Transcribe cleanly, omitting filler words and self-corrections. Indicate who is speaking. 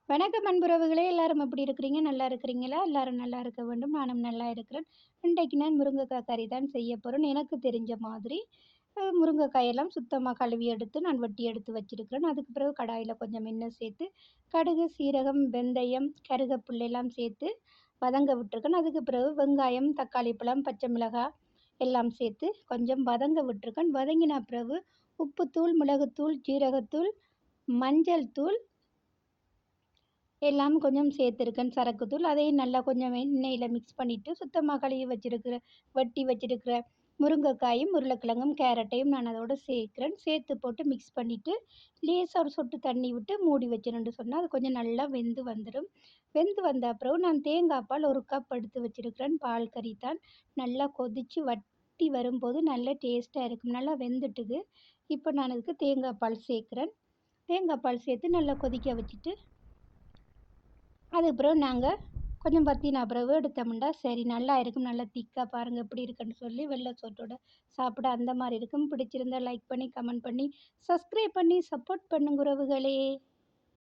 Speaker 1: வணக்கம் அன்புறவுகளே! எல்லாரும் எப்படி இருக்கிறீங்க? நல்லா இருக்கிறீங்களா? எல்லாரும் நல்லா இருக்க வேண்டும். நானும் நல்லா இருக்கிறேன். இன்றைக்கு நான் முருங்கைக்காய் கறி தான் செய்ய போறேன். எனக்கு தெரிஞ்ச மாதிரி முருங்கைக்காயெல்லாம் சுத்தமா கழுவி எடுத்து நான் வெட்டி எடுத்து வச்சிருக்கிறேன். அதுக்கு பிறகு கடாயில கொஞ்சம் எண்ணெய் சேர்த்து, கடுகு, சீரகம், வெந்தயம், கருவேப்பிலை எல்லாம் சேர்த்து வதங்க விட்டுருக்கேன். அதுக்கு பிறகு வெங்காயம், தக்காளி பழம், பச்சை மிளகாய் எல்லாம் சேர்த்து கொஞ்சம் வதங்க விட்டுருக்கேன். வதங்கின பிறகு உப்புத்தூள், மிளகுத்தூள், ஜீரகத்தூள், மஞ்சள் தூள் எல்லாம் கொஞ்சம் சேர்த்துருக்கேன் சரக்குத்தூள். அதையும் நல்லா கொஞ்சம் எண்ணெயில மிக்ஸ் பண்ணிவிட்டு, சுத்தமாக கழுவி வச்சிருக்கிற வெட்டி வச்சிருக்கிற முருங்கைக்காயும், உருளைக்கிழங்கும், கேரட்டையும் நான் அதோட சேர்க்கிறேன். சேர்த்து போட்டு மிக்ஸ் பண்ணிவிட்டு, லேசாக ஒரு சொட்டு தண்ணி விட்டு மூடி வச்சிருன்னு சொன்னால், அது கொஞ்சம் நல்லா வெந்து வந்துடும். வெந்து வந்த பிறகு நான் தேங்காய் பால் 1 கப் எடுத்து வச்சிருக்கிறேன். பால் கறி தான். நல்லா கொதிச்சு வத்தி வரும்போது நல்ல டேஸ்ட்டாக இருக்கும். நல்லா வெந்துட்டுது. இப்போ நான் அதுக்கு தேங்காய் பால் சேர்க்கிறேன். தேங்காய் பால் சேர்த்து நல்லா கொதிக்க வச்சுட்டு அதுக்கு பிறகு நாங்கள் கொஞ்சம் வத்தின பிறகு எடுத்தோம்னா சரி நல்லா இருக்கும். நல்லா திக்கா பாருங்கள் எப்படி இருக்குன்னு சொல்லி வெள்ளை சோற்றோட சாப்பிட அந்த மாதிரி இருக்கும். பிடிச்சிருந்தா லைக் பண்ணி, கமெண்ட் பண்ணி, சப்ஸ்கிரைப் பண்ணி சப்போர்ட் பண்ணுங்க உறவுகளே!